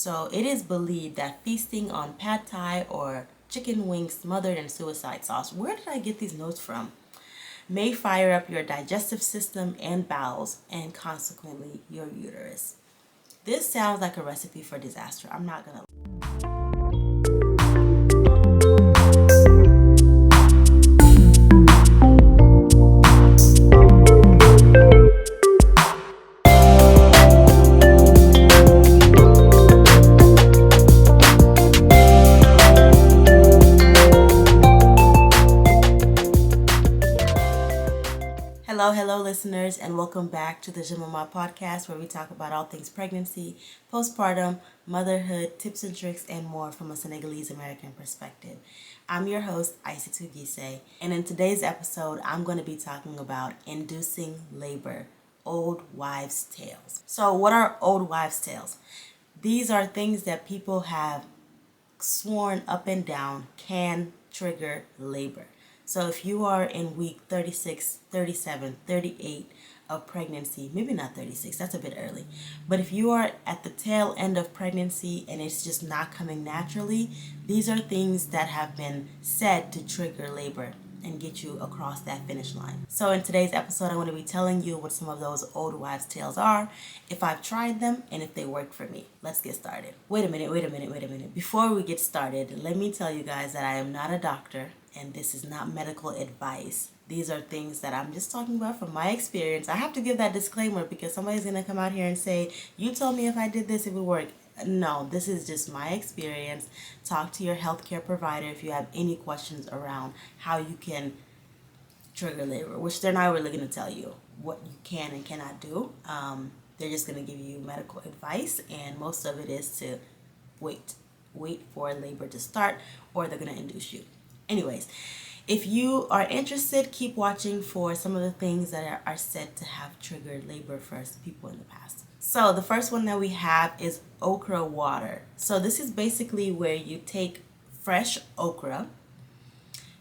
So it is believed that feasting on pad thai or chicken wings smothered in suicide sauce, where did I get these notes from, may fire up your digestive system and bowels and consequently your uterus. This sounds like a recipe for disaster. I'm not gonna. Hello, listeners, and welcome back to the Jeune Maman Podcast, where we talk about all things pregnancy, postpartum, motherhood, tips and tricks, and more from a Senegalese American perspective. I'm your host, Aissatou Gise, and in today's episode, I'm going to be talking about inducing labor, old wives' tales. So, what are old wives' tales? These are things that people have sworn up and down can trigger labor. So if you are in week 36, 37, 38 of pregnancy, maybe not 36, that's a bit early, but if you are at the tail end of pregnancy and it's just not coming naturally, these are things that have been said to trigger labor and get you across that finish line. So in today's episode, I'm going to be telling you what some of those old wives' tales are, if I've tried them, and if they work for me. Let's get started. Wait a minute. Before we get started, let me tell you guys that I am not a doctor, and this is not medical advice. These are things that I'm just talking about from my experience. I have to give that disclaimer because somebody's going to come out here and say, you told me if I did this, it would work. No, this is just my experience. Talk to your healthcare provider if you have any questions around how you can trigger labor, which they're not really going to tell you what you can and cannot do. They're just going to give you medical advice, and most of it is to wait for labor to start, or they're going to induce you. Anyways, if you are interested, keep watching for some of the things that are said to have triggered labor for people in the past. So the first one that we have is okra water. So this is basically where you take fresh okra,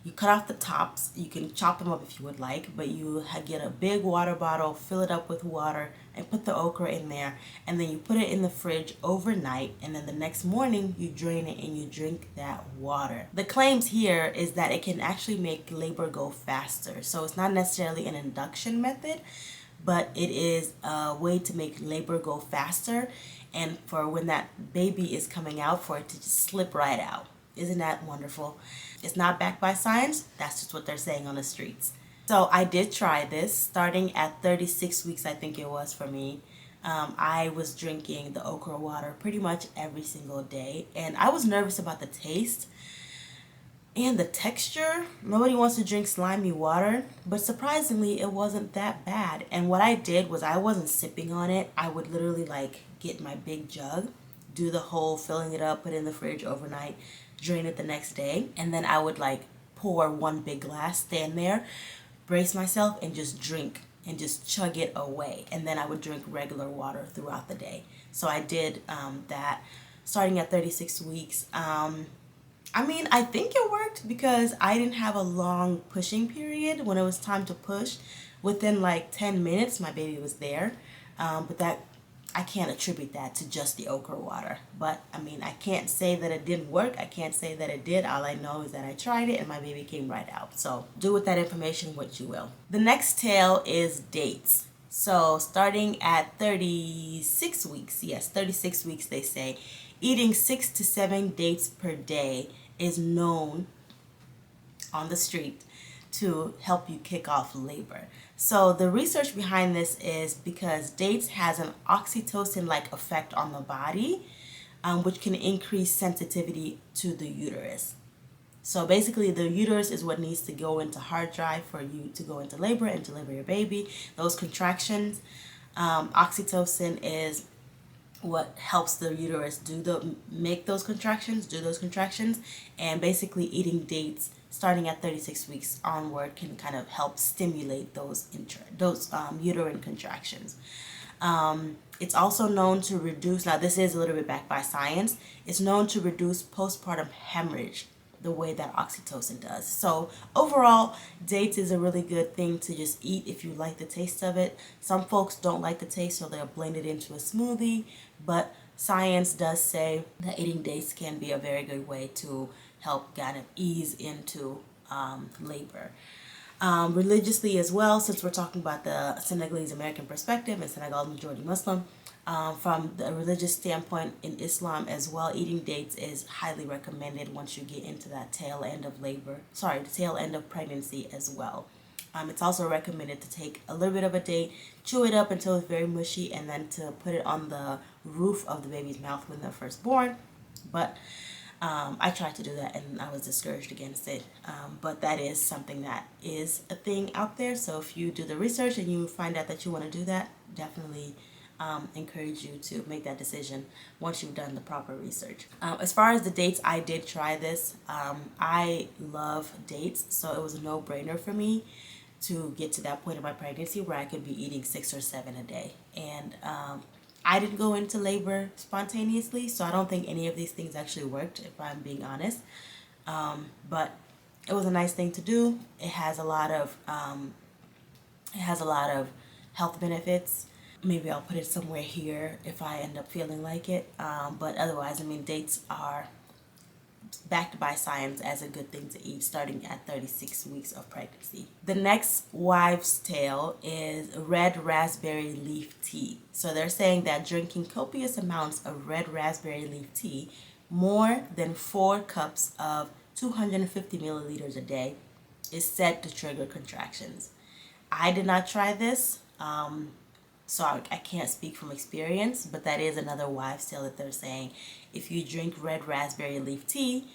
you cut off the tops, you can chop them up if you would like, but you get a big water bottle, fill it up with water, and put the okra in there, and then you put it in the fridge overnight, and then the next morning you drain it and you drink that water. The claims here is that it can actually make labor go faster. So it's not necessarily an induction method, but it is a way to make labor go faster, and for when that baby is coming out, for it to just slip right out. Isn't that wonderful? It's not backed by science. That's just what they're saying on the streets. So I did try this starting at 36 weeks, I think it was for me. I was drinking the okra water pretty much every single day, and I was nervous about the taste and the texture. Nobody wants to drink slimy water, but surprisingly it wasn't that bad. And what I did was I wasn't sipping on it. I would literally get my big jug, do the whole filling it up, put it in the fridge overnight, drain it the next day, and then I would pour one big glass, stand there, brace myself, and just drink and just chug it away. And then I would drink regular water throughout the day. So I did that starting at 36 weeks. I think it worked because I didn't have a long pushing period. When it was time to push, within 10 minutes, my baby was there. But that, I can't attribute that to just the okra water. But I can't say that it didn't work. I can't say that it did. All I know is that I tried it and my baby came right out. So do with that information what you will. The next tale is dates. So starting at 36 weeks, yes, 36 weeks they say, eating 6 to 7 dates per day is known on the street to help you kick off labor. So the research behind this is because dates has an oxytocin-like effect on the body, which can increase sensitivity to the uterus. So basically the uterus is what needs to go into hard drive for you to go into labor and deliver your baby. Those contractions, oxytocin is what helps the uterus make those contractions, and basically eating dates starting at 36 weeks onward can kind of help stimulate those uterine contractions. It's also known to reduce, now this is a little bit backed by science, it's known to reduce postpartum hemorrhage the way that oxytocin does. So overall, dates is a really good thing to just eat if you like the taste of it. Some folks don't like the taste, so they'll blend it into a smoothie, but science does say that eating dates can be a very good way to help kind of ease into labor. Religiously as well, since we're talking about the Senegalese American perspective and Senegal is majority Muslim, from the religious standpoint in Islam as well, eating dates is highly recommended once you get into that tail end of the tail end of pregnancy as well. It's also recommended to take a little bit of a date, chew it up until it's very mushy, and then to put it on the roof of the baby's mouth when they're first born. But I tried to do that and I was discouraged against it. But that is something that is a thing out there. So if you do the research and you find out that you want to do that, definitely encourage you to make that decision once you've done the proper research. As far as the dates, I did try this. I love dates, so it was a no-brainer for me to get to that point in my pregnancy where I could be eating 6 or 7 a day. And I didn't go into labor spontaneously, so I don't think any of these things actually worked, if I'm being honest. But it was a nice thing to do. It has a lot of health benefits. Maybe I'll put it somewhere here if I end up feeling like it. But otherwise, I mean, dates are backed by science as a good thing to eat starting at 36 weeks of pregnancy. The next wives' tale is red raspberry leaf tea. So they're saying that drinking copious amounts of red raspberry leaf tea, more than 4 cups of 250 milliliters a day, is said to trigger contractions. I did not try this, so I can't speak from experience, but that is another wives' tale that they're saying. If you drink red raspberry leaf tea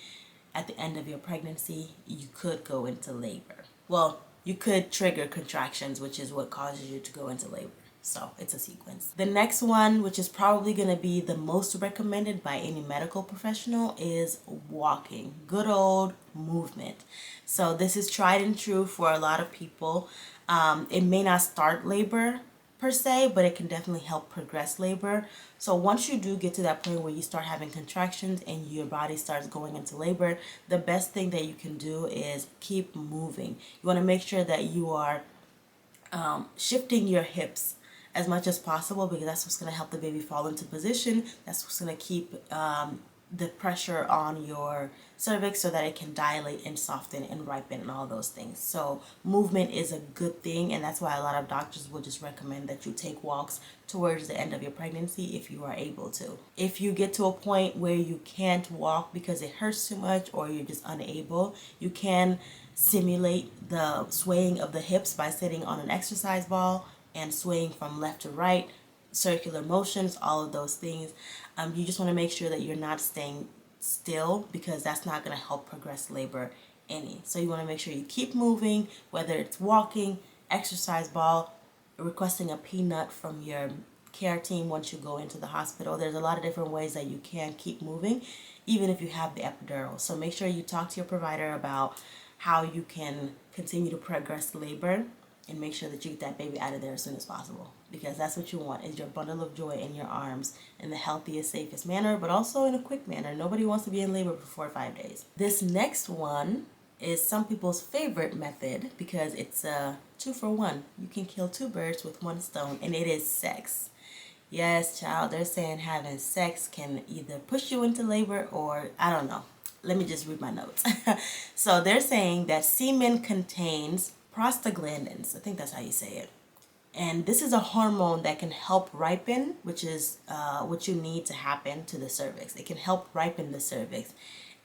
at the end of your pregnancy, you could go into labor. Well, you could trigger contractions, which is what causes you to go into labor. So it's a sequence. The next one, which is probably going to be the most recommended by any medical professional, is walking. Good old movement. So this is tried and true for a lot of people. It may not start labor per se, but it can definitely help progress labor. So once you do get to that point where you start having contractions and your body starts going into labor, the best thing that you can do is keep moving. You want to make sure that you are shifting your hips as much as possible, because that's what's going to help the baby fall into position. That's what's going to keep the pressure on your cervix so that it can dilate and soften and ripen and all those things. So movement is a good thing, and that's why a lot of doctors will just recommend that you take walks towards the end of your pregnancy if you are able to. If you get to a point where you can't walk because it hurts too much or you're just unable, you can simulate the swaying of the hips by sitting on an exercise ball and swaying from left to right, circular motions, all of those things. You just want to make sure that you're not staying still, because that's not going to help progress labor any. So you want to make sure you keep moving, whether it's walking, exercise ball, requesting a peanut from your care team once you go into the hospital. There's a lot of different ways that you can keep moving, even if you have the epidural. So make sure you talk to your provider about how you can continue to progress labor, and make sure that you get that baby out of there as soon as possible, because that's what you want, is your bundle of joy in your arms in the healthiest, safest manner, but also in a quick manner. Nobody wants to be in labor for 4 or 5 days. This next one is some people's favorite method because it's a 2-for-1. You can kill 2 birds with 1 stone, and it is sex. Yes, child, they're saying having sex can either push you into labor or, I don't know. Let me just read my notes. So they're saying that semen contains prostaglandins, I think that's how you say it. And this is a hormone that can help ripen, which is what you need to happen to the cervix. It can help ripen the cervix,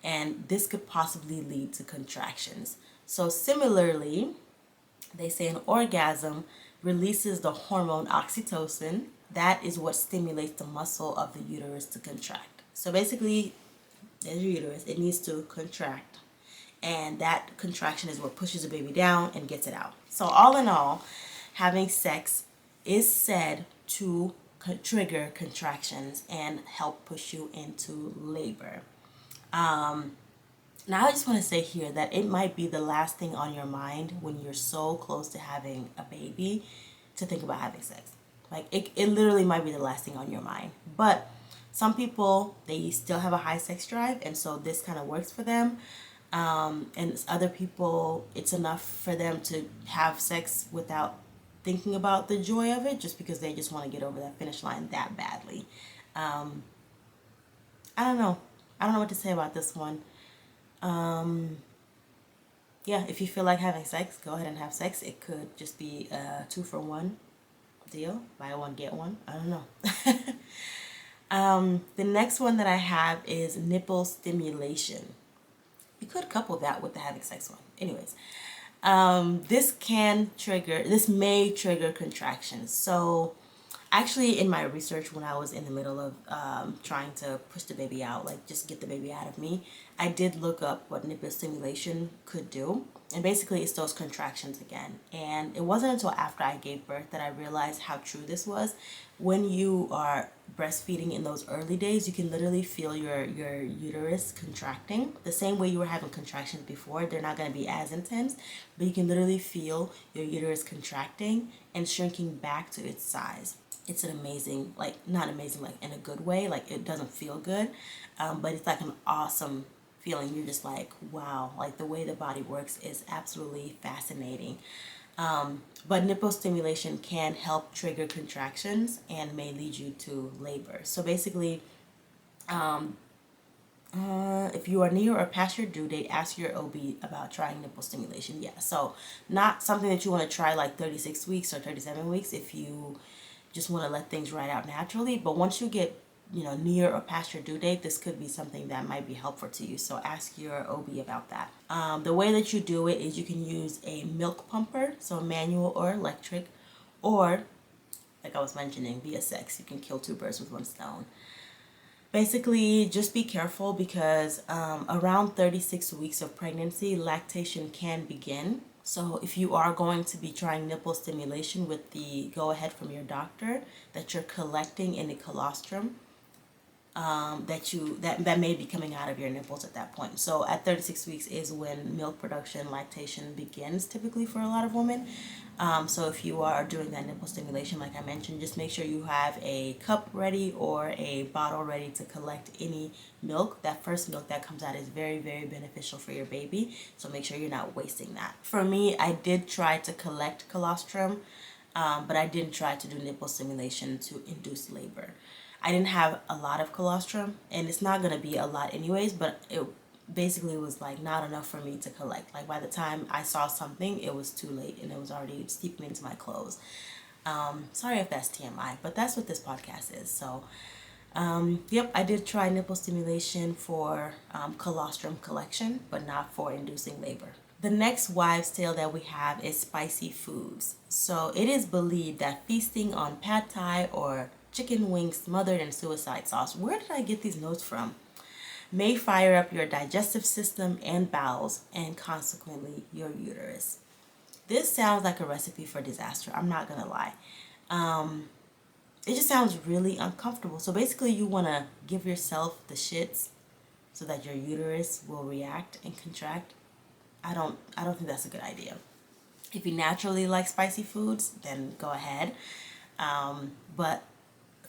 and this could possibly lead to contractions. So similarly, they say an orgasm releases the hormone oxytocin. That is what stimulates the muscle of the uterus to contract. So basically, there's your uterus. It needs to contract. And that contraction is what pushes the baby down and gets it out. So all in all, having sex is said to trigger contractions and help push you into labor. Now I just want to say here that it might be the last thing on your mind when you're so close to having a baby to think about having sex. Like it literally might be the last thing on your mind. But some people, they still have a high sex drive, and so this kind of works for them. And other people, it's enough for them to have sex without thinking about the joy of it, just because they just want to get over that finish line that badly. I don't know. I don't know what to say about this one. Yeah, if you feel like having sex, go ahead and have sex. It could just be a 2-for-1 deal. Buy one, get one. I don't know. The next one that I have is nipple stimulation. You could couple that with the having sex one. Anyways, this may trigger contractions. So actually in my research when I was in the middle of trying to push the baby out, like just get the baby out of me, I did look up what nipple stimulation could do. And basically it's those contractions again. And it wasn't until after I gave birth that I realized how true this was. When you are breastfeeding in those early days, you can literally feel your uterus contracting the same way you were having contractions before. They're not going to be as intense, but you can literally feel your uterus contracting and shrinking back to its size. It's an amazing, like, not amazing, like in a good way, like it doesn't feel good, but it's like an awesome feeling. You're just like, wow, like the way the body works is absolutely fascinating. But nipple stimulation can help trigger contractions and may lead you to labor. So basically, if you are near or past your due date, ask your OB about trying nipple stimulation. Yeah, so not something that you want to try like 36 weeks or 37 weeks if you just want to let things ride out naturally. But once you get, near or past your due date, this could be something that might be helpful to you. So ask your OB about that. The way that you do it is you can use a milk pumper, so manual or electric, or like I was mentioning, via sex. You can kill two birds with one stone. Basically, just be careful because around 36 weeks of pregnancy, lactation can begin. So if you are going to be trying nipple stimulation with the go-ahead from your doctor, that you're collecting any colostrum that may be coming out of your nipples at that point. So at 36 weeks is when milk production, lactation begins typically for a lot of women. So if you are doing that nipple stimulation, like I mentioned, just make sure you have a cup ready or a bottle ready to collect any milk. That first milk that comes out is very, very beneficial for your baby. So make sure you're not wasting that. For me, I did try to collect colostrum, but I didn't try to do nipple stimulation to induce labor. I didn't have a lot of colostrum, and it's not going to be a lot anyways, but it basically was like not enough for me to collect. Like by the time I saw something, it was too late and it was already seeping into my clothes. Sorry if that's TMI, but that's what this podcast is. So yep, I did try nipple stimulation for colostrum collection, but not for inducing labor. The next wives' tale that we have is spicy foods. So it is believed that feasting on pad thai or chicken wings smothered in suicide sauce, where did I get these notes from, may fire up your digestive system and bowels and consequently your uterus. This sounds like a recipe for disaster, I'm not gonna lie. It just sounds really uncomfortable. So basically you want to give yourself the shits so that your uterus will react and contract. I don't think that's a good idea. If you naturally like spicy foods, then go ahead. But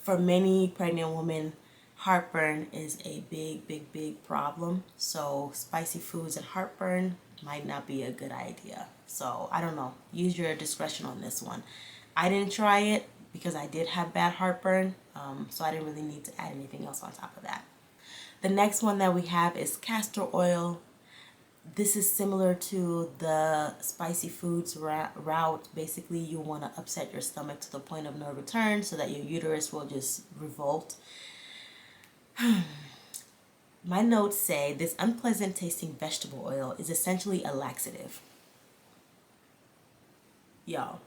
for many pregnant women, heartburn is a big problem. So spicy foods and heartburn might not be a good idea. So I don't know. Use your discretion on this one. I didn't try it because I did have bad heartburn. So I didn't really need to add anything else on top of that. The next one that we have is castor oil. This is similar to the spicy foods route. Basically, you want to upset your stomach to the point of no return so that your uterus will just revolt. My notes say this unpleasant tasting vegetable oil is essentially a laxative. Y'all,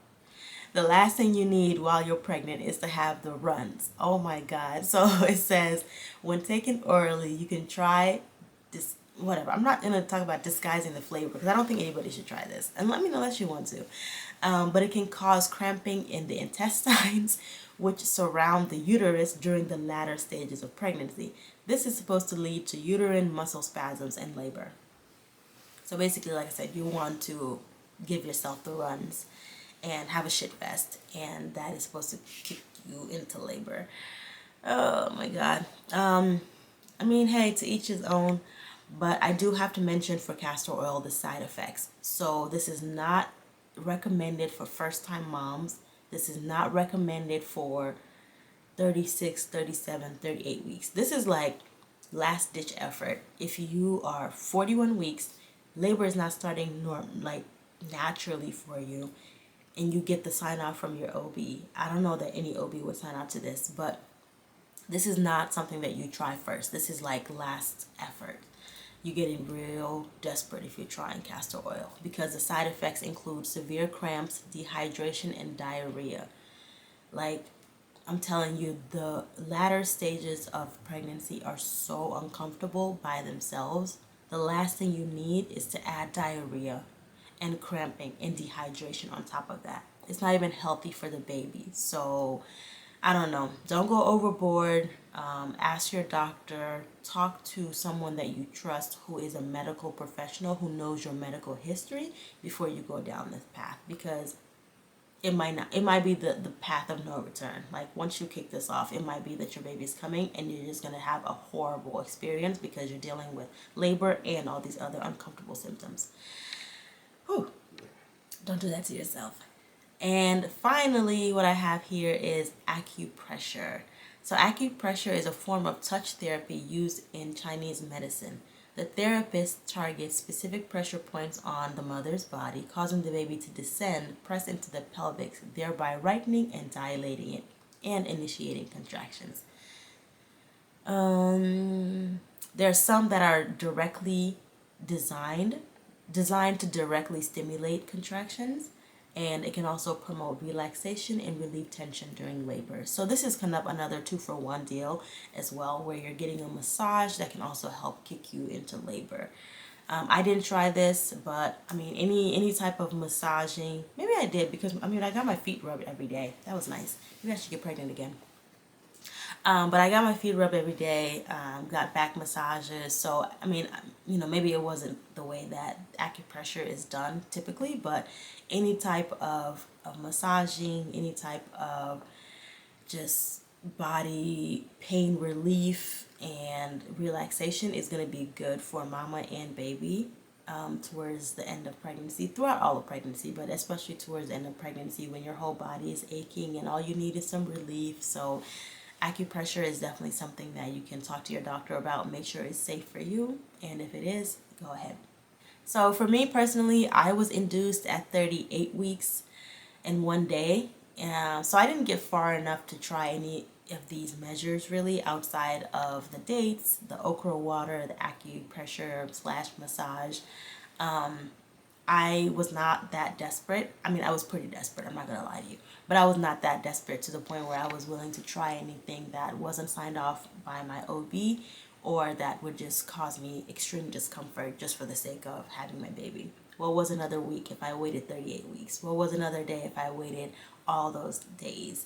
the last thing you need while you're pregnant is to have the runs. Oh my God. So it says, when taken orally, you can try this. Whatever. I'm not going to talk about disguising the flavor because I don't think anybody should try this. And let me know that you want to. But it can cause cramping in the intestines, which surround the uterus during the latter stages of pregnancy. This is supposed to lead to uterine muscle spasms and labor. So basically, like I said, you want to give yourself the runs and have a shit fest. And that is supposed to kick you into labor. Oh my God. I mean, hey, to each his own. But I do have to mention for castor oil the side effects. So this is not recommended for first-time moms. This is not recommended for 36, 37, 38 weeks. This is like last ditch effort. If you are 41 weeks, labor is not starting naturally for you, and you get the sign off from your OB. I don't know that any OB would sign out to this, but this is not something that you try first. This is like last effort. You're getting real desperate if you're trying castor oil, because the side effects include severe cramps, dehydration, and diarrhea. Like, I'm telling you, the latter stages of pregnancy are so uncomfortable by themselves. The last thing you need is to add diarrhea and cramping and dehydration on top of that. It's not even healthy for the baby. So I don't know. Don't go overboard. Ask your doctor. Talk to someone that you trust who is a medical professional who knows your medical history before you go down this path, because it might be the path of no return. Like, once you kick this off, it might be that your baby's coming and you're just going to have a horrible experience because you're dealing with labor and all these other uncomfortable symptoms. Whew. Don't do that to yourself. And finally, what I have here is acupressure. So acupressure is a form of touch therapy used in Chinese medicine. The therapist targets specific pressure points on the mother's body, causing the baby to descend, press into the pelvis, thereby rightening and dilating it and initiating contractions. There are some that are directly designed to directly stimulate contractions, and it can also promote relaxation and relieve tension during labor. So this is kind of another 2-for-1 deal as well, where you're getting a massage that can also help kick you into labor. I didn't try this, but I mean, any type of massaging, maybe I did, because I mean, I got my feet rubbed every day. That was nice. Maybe I should get pregnant again. But I got my feet rubbed every day, got back massages. So, I mean, maybe it wasn't the way that acupressure is done typically, but any type of massaging, any type of just body pain relief and relaxation is going to be good for mama and baby towards the end of pregnancy, throughout all of pregnancy, but especially towards the end of pregnancy when your whole body is aching and all you need is some relief. So acupressure is definitely something that you can talk to your doctor about. Make sure it's safe for you, and if it is, go ahead. So for me personally, I was induced at 38 weeks in one day. So I didn't get far enough to try any of these measures really, outside of the dates, the okra water, the acupressure / massage. I was not that desperate. I mean, I was pretty desperate, I'm not going to lie to you. But I was not that desperate to the point where I was willing to try anything that wasn't signed off by my OB, or that would just cause me extreme discomfort just for the sake of having my baby. What was another week if I waited 38 weeks? What was another day if I waited all those days?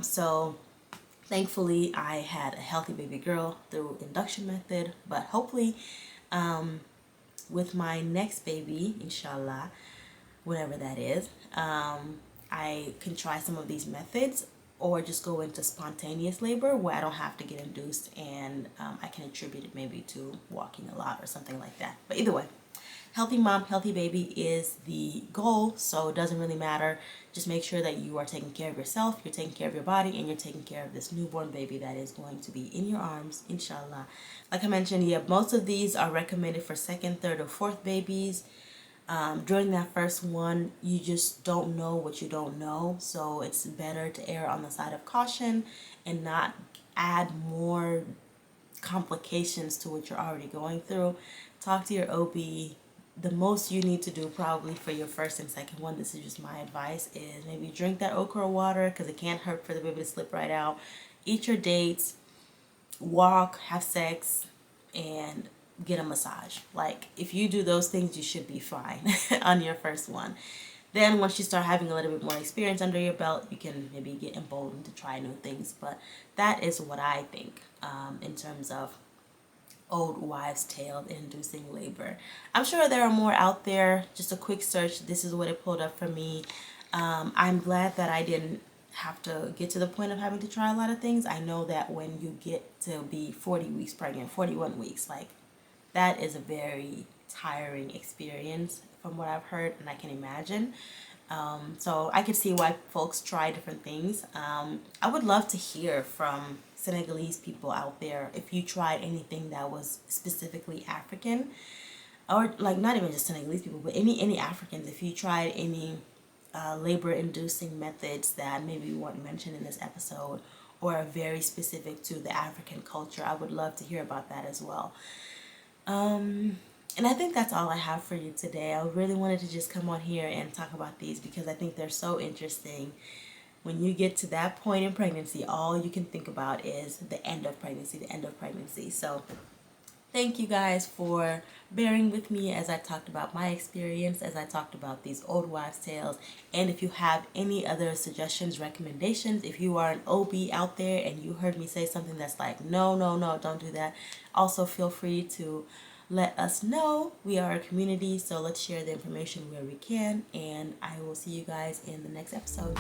So thankfully, I had a healthy baby girl through induction method, but hopefully with my next baby, inshallah, whenever that is, I can try some of these methods, or just go into spontaneous labor where I don't have to get induced, and I can attribute it maybe to walking a lot or something like that. But either way, healthy mom, healthy baby is the goal, so it doesn't really matter. Just make sure that you are taking care of yourself, you're taking care of your body, and you're taking care of this newborn baby that is going to be in your arms, inshallah. Like I mentioned, yeah, most of these are recommended for second, third, or fourth babies. During that first one, you just don't know what you don't know, so it's better to err on the side of caution and not add more complications to what you're already going through. Talk to your OB. The most you need to do probably for your first and second one, this is just my advice, is maybe drink that okra water, because it can't hurt for the baby to slip right out. Eat your dates, walk, have sex, and get a massage. Like, if you do those things, you should be fine on your first one. Then once you start having a little bit more experience under your belt, you can maybe get emboldened to try new things. But that is what I think in terms of old wives' tale inducing labor. I'm sure there are more out there. Just a quick search, this is what it pulled up for me. I'm glad that I didn't have to get to the point of having to try a lot of things. I know that when you get to be 40 weeks pregnant, 41 weeks, like, that is a very tiring experience from what I've heard, and I can imagine. So I could see why folks try different things. I would love to hear from Senegalese people out there if you tried anything that was specifically African, or like not even just Senegalese people, but any Africans. If you tried any labor inducing methods that maybe weren't mentioned in this episode or are very specific to the African culture, I would love to hear about that as well. And I think that's all I have for you today. I really wanted to just come on here and talk about these because I think they're so interesting. When you get to that point in pregnancy, all you can think about is the end of pregnancy, the end of pregnancy. So thank you guys for bearing with me as I talked about my experience, as I talked about these old wives' tales. And if you have any other suggestions, recommendations, if you are an OB out there and you heard me say something that's like, no, no, no, don't do that, also feel free to let us know. We are a community, so let's share the information where we can. And I will see you guys in the next episode.